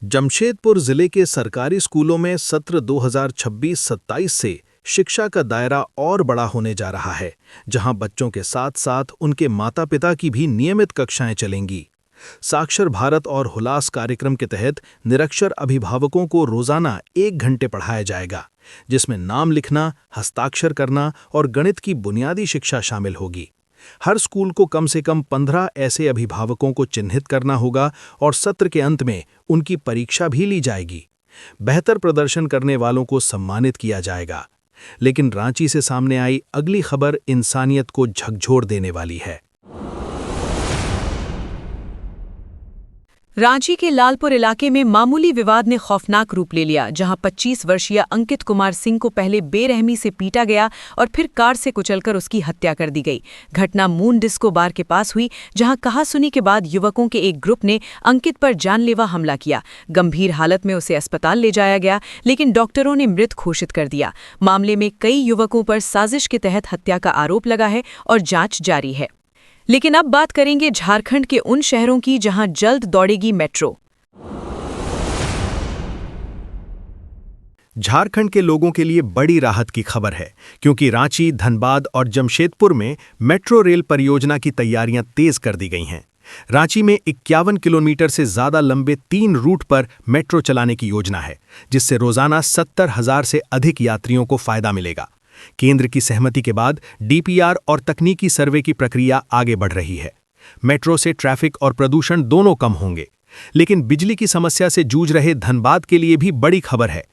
जमशेदपुर जिले के सरकारी स्कूलों में सत्र 2026-27 से शिक्षा का दायरा और बड़ा होने जा रहा है, जहां बच्चों के साथ-साथ उनके माता-पिता की भी नियमित कक्षाएं चलेंगी। साक्षर भारत और हुलास कार्यक्रम के तहत निरक्षर अभिभावकों को रोजाना 1 घंटे पढ़ाया जाएगा, जिसमें नाम लिखना, हस्ताक्षर करना और गणित की बुनियादी शिक्षा शामिल होगी। हर स्कूल को कम से कम 15 ऐसे अभिभावकों को चिन्हित करना होगा और सत्र के अंत में उनकी परीक्षा भी ली जाएगी। बेहतर प्रदर्शन करने वालों को सम्मानित किया जाएगा। लेकिन रांची से सामने आई अगली खबर इंसानियत को झकझोर देने वाली है। रांची के लालपुर इलाके में मामूली विवाद ने खौफनाक रूप ले लिया, जहां 25 वर्षीय अंकित कुमार सिंह को पहले बेरहमी से पीटा गया और फिर कार से कुचलकर उसकी हत्या कर दी गई। घटना मून डिस्को बार के पास हुई, जहां कहासुनी के बाद युवकों के एक ग्रुप ने अंकित पर जानलेवा हमला किया। गंभीर हालत में उसे अस्पताल ले जाया गया, लेकिन डॉक्टरों ने मृत घोषित कर दिया। मामले में कई युवकों पर साजिश के तहत हत्या का आरोप लगा है और जांच जारी है। लेकिन अब बात करेंगे झारखंड के उन शहरों की जहां जल्द दौड़ेगी मेट्रो। झारखंड के लोगों के लिए बड़ी राहत की खबर है, क्योंकि रांची, धनबाद और जमशेदपुर में मेट्रो रेल परियोजना की तैयारियां तेज कर दी गई हैं। रांची में 51 किलोमीटर से ज्यादा लंबे 3 रूट पर मेट्रो चलाने की योजना है, जिससे रोजाना 70,000 से अधिक यात्रियों को फायदा मिलेगा। केंद्र की सहमति के बाद डीपीआर और तकनीकी सर्वे की प्रक्रिया आगे बढ़ रही है। मेट्रो से ट्रैफिक और प्रदूषण दोनों कम होंगे। लेकिन बिजली की समस्या से जूझ रहे धनबाद के लिए भी बड़ी खबर है।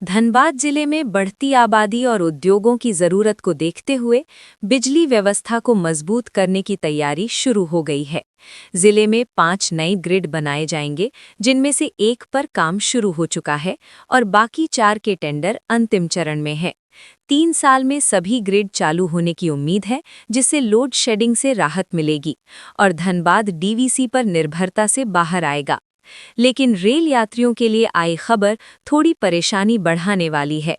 धनबाद जिले में बढ़ती आबादी और उद्योगों की जरूरत को देखते हुए बिजली व्यवस्था को मजबूत करने की तैयारी शुरू हो गई है। जिले में 5 नए ग्रिड बनाए जाएंगे, जिनमें से एक पर काम शुरू हो चुका है और बाकी 4 के टेंडर अंतिम चरण में है। 3 साल में सभी ग्रिड चालू होने की उम्मीद है, जिससे लोड शेडिंग से राहत मिलेगी और धनबाद डीवीसी पर निर्भरता से बाहर आएगा। लेकिन रेल यात्रियों के लिए आई खबर थोड़ी परेशानी बढ़ाने वाली है।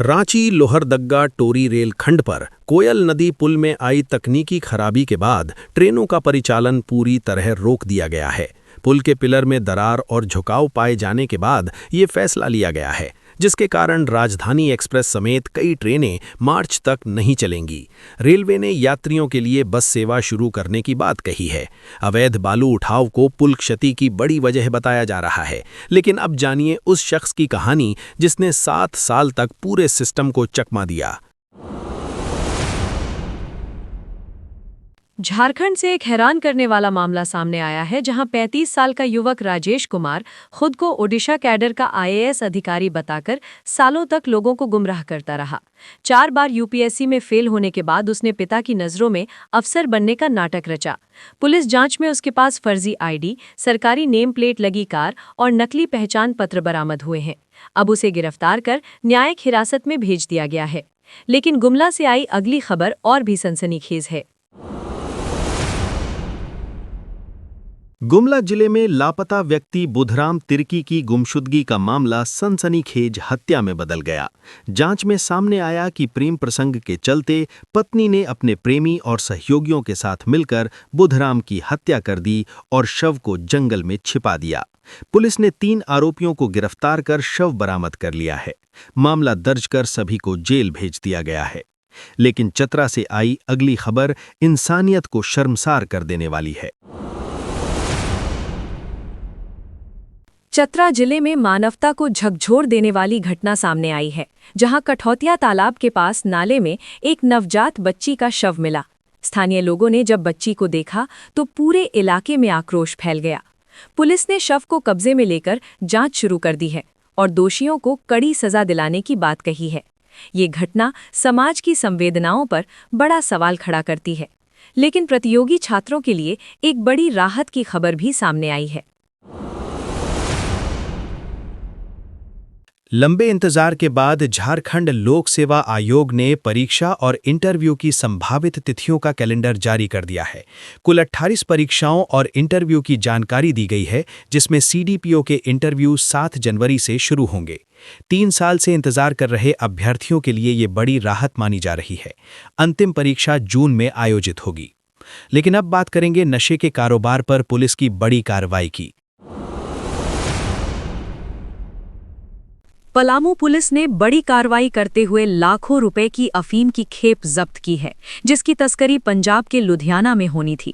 रांची लोहरदग्गा टोरी रेल खंड पर कोयल नदी पुल में आई तकनीकी खराबी के बाद ट्रेनों का परिचालन पूरी तरह रोक दिया गया है। पुल के पिलर में दरार और झुकाव पाए जाने के बाद ये फैसला लिया गया है, जिसके कारण राजधानी एक्सप्रेस समेत कई ट्रेनें मार्च तक नहीं चलेंगी। रेलवे ने यात्रियों के लिए बस सेवा शुरू करने की बात कही है। अवैध बालू उठाव को पुल क्षति की बड़ी वजह बताया जा रहा है। लेकिन अब जानिए उस शख्स की कहानी जिसने 7 साल तक पूरे सिस्टम को चकमा दिया। झारखंड से एक हैरान करने वाला मामला सामने आया है, जहां 35 साल का युवक राजेश कुमार खुद को ओडिशा कैडर का आईएएस अधिकारी बताकर सालों तक लोगों को गुमराह करता रहा। 4 बार यूपीएससी में फेल होने के बाद उसने पिता की नज़रों में अफसर बनने का नाटक रचा। पुलिस जांच में उसके पास फर्जी आईडी, सरकारी नेम प्लेट लगी कार और नकली पहचान पत्र बरामद हुए हैं। अब उसे गिरफ्तार कर न्यायिक हिरासत में भेज दिया गया है। लेकिन गुमला से आई अगली खबर और भी सनसनीखेज है। गुमला जिले में लापता व्यक्ति बुधराम तिर्की की गुमशुदगी का मामला सनसनीखेज हत्या में बदल गया। जांच में सामने आया कि प्रेम प्रसंग के चलते पत्नी ने अपने प्रेमी और सहयोगियों के साथ मिलकर बुधराम की हत्या कर दी और शव को जंगल में छिपा दिया। पुलिस ने 3 आरोपियों को गिरफ्तार कर शव बरामद कर लिया है। मामला दर्ज कर सभी को जेल भेज दिया गया है। लेकिन चतरा से आई अगली खबर इंसानियत को शर्मसार कर देने वाली है। चतरा जिले में मानवता को झकझोर देने वाली घटना सामने आई है, जहां कठौतिया तालाब के पास नाले में एक नवजात बच्ची का शव मिला। स्थानीय लोगों ने जब बच्ची को देखा तो पूरे इलाके में आक्रोश फैल गया। पुलिस ने शव को कब्जे में लेकर जांच शुरू कर दी है और दोषियों को कड़ी सजा दिलाने की बात कही है। ये घटना समाज की संवेदनाओं पर बड़ा सवाल खड़ा करती है। लेकिन प्रतियोगी छात्रों के लिए एक बड़ी राहत की खबर भी सामने आई है। लंबे इंतजार के बाद झारखंड लोक सेवा आयोग ने परीक्षा और इंटरव्यू की संभावित तिथियों का कैलेंडर जारी कर दिया है। कुल 28 परीक्षाओं और इंटरव्यू की जानकारी दी गई है, जिसमें सीडीपीओ के इंटरव्यू 7 जनवरी से शुरू होंगे। 3 साल से इंतजार कर रहे अभ्यर्थियों के लिए ये बड़ी राहत मानी जा रही है। अंतिम परीक्षा जून में आयोजित होगी। लेकिन अब बात करेंगे नशे के कारोबार पर पुलिस की बड़ी कार्रवाई की। पलामू पुलिस ने बड़ी कार्रवाई करते हुए लाखों रुपए की अफीम की खेप जब्त की है, जिसकी तस्करी पंजाब के लुधियाना में होनी थी।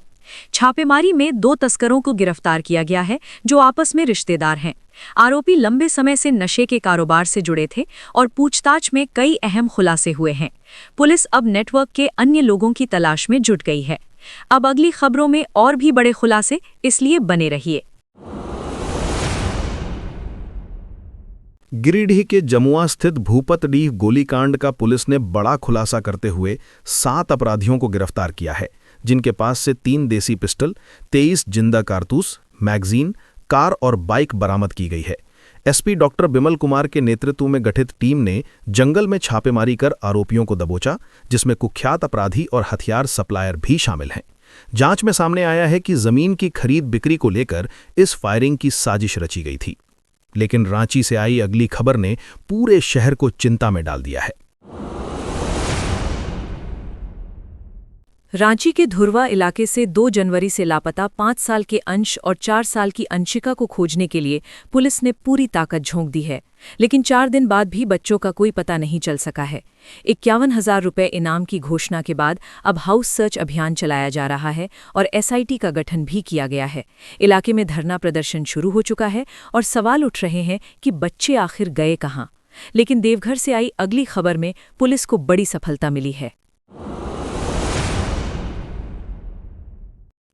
छापेमारी में 2 तस्करों को गिरफ्तार किया गया है, जो आपस में रिश्तेदार हैं। आरोपी लंबे समय से नशे के कारोबार से जुड़े थे और पूछताछ में कई अहम खुलासे हुए हैं। पुलिस अब नेटवर्क के अन्य लोगों की तलाश में जुट गई है। अब अगली खबरों में और भी बड़े खुलासे, इसलिए बने रहिए। गिरिडीह के जमुआ स्थित भूपतडीह गोलीकांड का पुलिस ने बड़ा खुलासा करते हुए 7 अपराधियों को गिरफ्तार किया है, जिनके पास से 3 देसी पिस्टल, 23 जिंदा कारतूस, मैगजीन, कार और बाइक बरामद की गई है। एसपी डॉक्टर बिमल कुमार के नेतृत्व में गठित टीम ने जंगल में छापेमारी कर आरोपियों को दबोचा, जिसमें कुख्यात अपराधी और हथियार सप्लायर भी शामिल हैं। जांच में सामने आया है कि जमीन की खरीद बिक्री को लेकर इस फायरिंग की साजिश रची गई थी। लेकिन रांची से आई अगली खबर ने पूरे शहर को चिंता में डाल दिया है। रांची के धुरवा इलाके से 2 जनवरी से लापता 5 साल के अंश और 4 साल की अंशिका को खोजने के लिए पुलिस ने पूरी ताकत झोंक दी है, लेकिन 4 दिन बाद भी बच्चों का कोई पता नहीं चल सका है। 51,000 रुपये इनाम की घोषणा के बाद अब हाउस सर्च अभियान चलाया जा रहा है और एसआईटी का गठन भी किया गया है। इलाके में धरना प्रदर्शन शुरू हो चुका है और सवाल उठ रहे हैं कि बच्चे आखिर गए कहाँ। लेकिन देवघर से आई अगली खबर में पुलिस को बड़ी सफलता मिली है।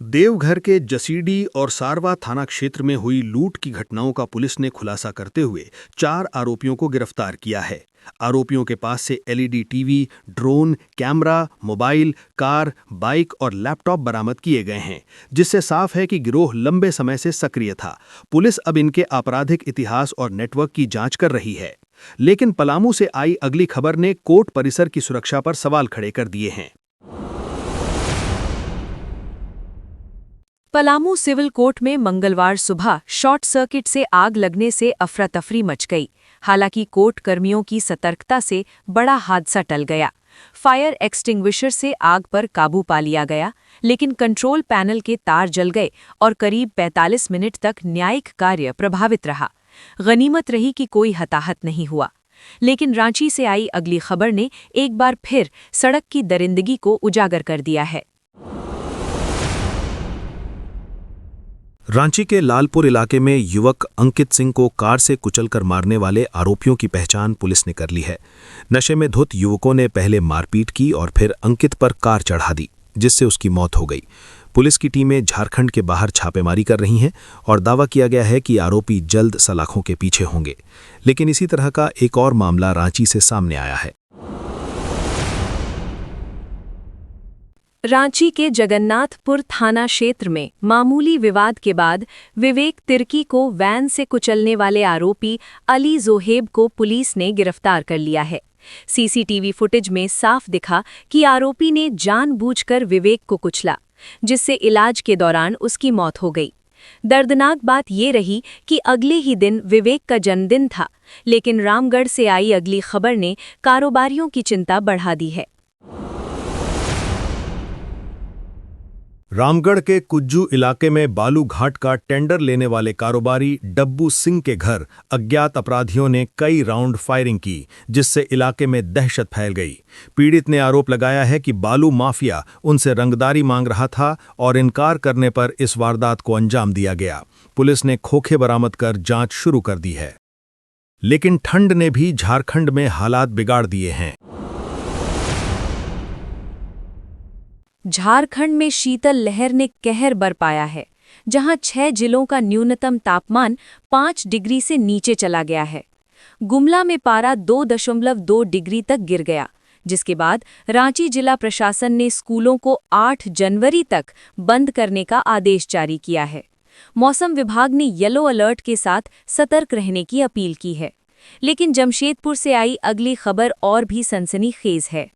देवघर के जसीडी और सारवा थाना क्षेत्र में हुई लूट की घटनाओं का पुलिस ने खुलासा करते हुए 4 आरोपियों को गिरफ्तार किया है। आरोपियों के पास से LED TV, drone, camera, mobile, car, bike और लैपटॉप बरामद किए गए हैं, जिससे साफ है कि गिरोह लंबे समय से सक्रिय था। पुलिस अब इनके आपराधिक इतिहास और नेटवर्क की जांच कर रही है। लेकिन पलामू से आई अगली खबर ने कोर्ट परिसर की सुरक्षा पर सवाल खड़े कर दिए हैं। पलामू सिविल कोर्ट में मंगलवार सुबह शॉर्ट सर्किट से आग लगने से अफरा तफरी मच गई। हालांकि कोर्ट कर्मियों की सतर्कता से बड़ा हादसा टल गया। फायर एक्सटिंग्विशर से आग पर काबू पा लिया गया, लेकिन कंट्रोल पैनल के तार जल गए और करीब 45 मिनट तक न्यायिक कार्य प्रभावित रहा। गनीमत रही कि कोई हताहत नहीं हुआ। लेकिन रांची से आई अगली खबर ने एक बार फिर सड़क की दरिंदगी को उजागर कर दिया है। रांची के लालपुर इलाके में युवक अंकित सिंह को कार से कुचलकर मारने वाले आरोपियों की पहचान पुलिस ने कर ली है। नशे में धुत युवकों ने पहले मारपीट की और फिर अंकित पर कार चढ़ा दी, जिससे उसकी मौत हो गई। पुलिस की टीमें झारखंड के बाहर छापेमारी कर रही हैं और दावा किया गया है कि आरोपी जल्द सलाखों के पीछे होंगे। लेकिन इसी तरह का एक और मामला रांची से सामने आया है। रांची के जगन्नाथपुर थाना क्षेत्र में मामूली विवाद के बाद विवेक तिर्की को वैन से कुचलने वाले आरोपी अली जोहेब को पुलिस ने गिरफ्तार कर लिया है। सीसीटीवी फुटेज में साफ दिखा कि आरोपी ने जानबूझकर विवेक को कुचला, जिससे इलाज के दौरान उसकी मौत हो गई। दर्दनाक बात ये रही कि अगले ही दिन विवेक का जन्मदिन था, लेकिन रामगढ़ से आई अगली खबर ने कारोबारियों की चिंता बढ़ा दी है। रामगढ़ के कुज्जू इलाके में बालू घाट का टेंडर लेने वाले कारोबारी डब्बू सिंह के घर अज्ञात अपराधियों ने कई राउंड फायरिंग की, जिससे इलाके में दहशत फैल गई। पीड़ित ने आरोप लगाया है कि बालू माफिया उनसे रंगदारी मांग रहा था और इनकार करने पर इस वारदात को अंजाम दिया गया। पुलिस ने खोखे बरामद कर जांच शुरू कर दी है। लेकिन ठंड ने भी झारखंड में हालात बिगाड़ दिए हैं। झारखंड में शीतल लहर ने कहर बरपाया है, जहां 6 जिलों का न्यूनतम तापमान 5 डिग्री से नीचे चला गया है। गुमला में पारा 2.2 डिग्री तक गिर गया, जिसके बाद रांची जिला प्रशासन ने स्कूलों को 8 जनवरी तक बंद करने का आदेश जारी किया है। मौसम विभाग ने येलो अलर्ट के साथ सतर्क रहने की अपील की है। लेकिन जमशेदपुर से आई अगली खबर और भी सनसनीखेज है।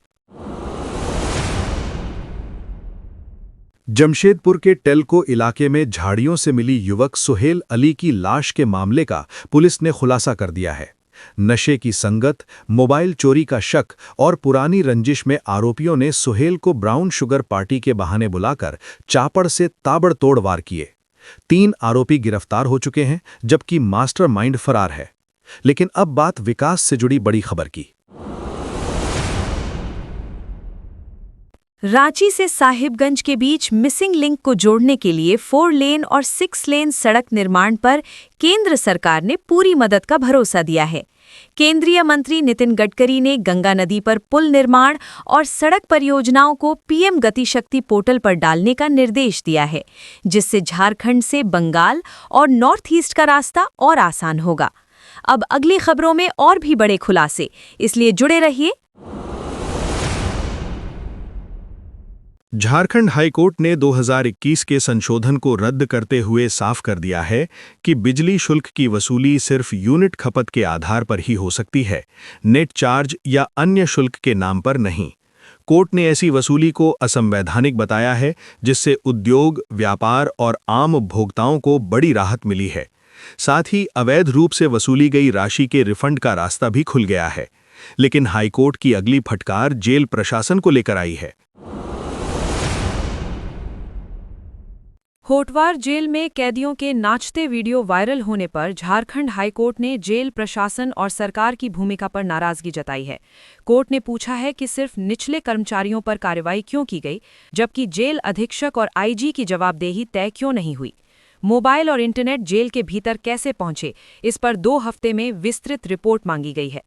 जमशेदपुर के टेल्को इलाके में झाड़ियों से मिली युवक सुहेल अली की लाश के मामले का पुलिस ने खुलासा कर दिया है। नशे की संगत, मोबाइल चोरी का शक और पुरानी रंजिश में आरोपियों ने सुहेल को ब्राउन शुगर पार्टी के बहाने बुलाकर चापड़ से ताबड़तोड़ वार किए। 3 आरोपी गिरफ्तार हो चुके हैं, जबकि मास्टरमाइंड फरार है। लेकिन अब बात विकास से जुड़ी बड़ी खबर की। रांची से साहिबगंज के बीच मिसिंग लिंक को जोड़ने के लिए 4 लेन और 6 लेन सड़क निर्माण पर केंद्र सरकार ने पूरी मदद का भरोसा दिया है। केंद्रीय मंत्री नितिन गडकरी ने गंगा नदी पर पुल निर्माण और सड़क परियोजनाओं को पीएम गति शक्ति पोर्टल पर डालने का निर्देश दिया है, जिससे झारखंड से बंगाल और नॉर्थ ईस्ट का रास्ता और आसान होगा। अब अगली खबरों में और भी बड़े खुलासे, इसलिए जुड़े रहिए। झारखंड हाईकोर्ट ने 2021 के संशोधन को रद्द करते हुए साफ कर दिया है कि बिजली शुल्क की वसूली सिर्फ यूनिट खपत के आधार पर ही हो सकती है, नेट चार्ज या अन्य शुल्क के नाम पर नहीं। कोर्ट ने ऐसी वसूली को असंवैधानिक बताया है, जिससे उद्योग, व्यापार और आम उपभोक्ताओं को बड़ी राहत मिली है। साथ ही अवैध रूप से वसूली गई राशि के रिफंड का रास्ता भी खुल गया है। लेकिन हाईकोर्ट की अगली फटकार जेल प्रशासन को लेकर आई है। होटवार जेल में कैदियों के नाचते वीडियो वायरल होने पर झारखंड हाईकोर्ट ने जेल प्रशासन और सरकार की भूमिका पर नाराजगी जताई है। कोर्ट ने पूछा है कि सिर्फ निचले कर्मचारियों पर कार्रवाई क्यों की गई, जबकि जेल अधीक्षक और आईजी की जवाबदेही तय क्यों नहीं हुई। मोबाइल और इंटरनेट जेल के भीतर कैसे पहुंचे, इस पर 2 हफ्ते में विस्तृत रिपोर्ट मांगी गई है।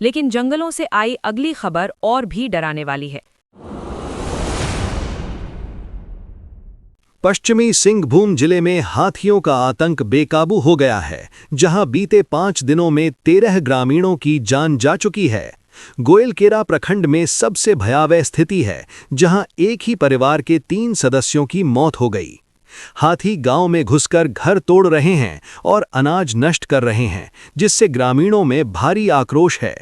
लेकिन जंगलों से आई अगली खबर और भी डराने वाली है। पश्चिमी सिंहभूम जिले में हाथियों का आतंक बेकाबू हो गया है, जहां बीते 5 दिनों में 13 ग्रामीणों की जान जा चुकी है। गोयलकेरा प्रखंड में सबसे भयावह स्थिति है, जहां एक ही परिवार के 3 सदस्यों की मौत हो गई। हाथी गांव में घुसकर घर तोड़ रहे हैं और अनाज नष्ट कर रहे हैं, जिससे ग्रामीणों में भारी आक्रोश है।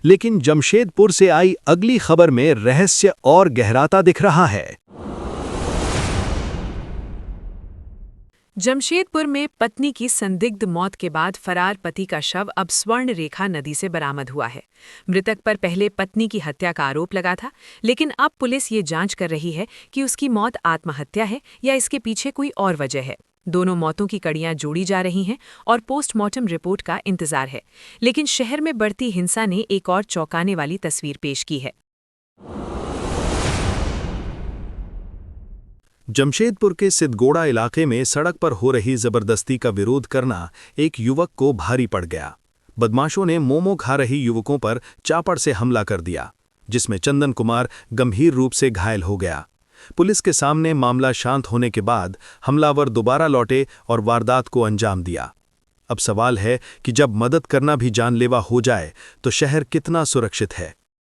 लेकिन जमशेदपुर से आई अगली खबर में रहस्य और गहराता दिख रहा है। जमशेदपुर में पत्नी की संदिग्ध मौत के बाद फरार पति का शव अब स्वर्ण रेखा नदी से बरामद हुआ है। मृतक पर पहले पत्नी की हत्या का आरोप लगा था, लेकिन अब पुलिस ये जांच कर रही है कि उसकी मौत आत्महत्या है या इसके पीछे कोई और वजह है। दोनों मौतों की कड़ियां जोड़ी जा रही हैं और पोस्टमार्टम रिपोर्ट का इंतजार है। लेकिन शहर में बढ़ती हिंसा ने एक और चौंकाने वाली तस्वीर पेश की है। जमशेदपुर के सिद्धगोड़ा इलाके में सड़क पर हो रही जबरदस्ती का विरोध करना एक युवक को भारी पड़ गया। बदमाशों ने मोमो खा रही युवकों पर चापड़ से हमला कर दिया, जिसमें चंदन कुमार गंभीर रूप से घायल हो गया। पुलिस के सामने मामला शांत होने के बाद हमलावर दोबारा लौटे और वारदात को अंजाम दिया। अब सवाल है कि जब मदद करना भी जानलेवा हो जाए तो शहर कितना सुरक्षित है।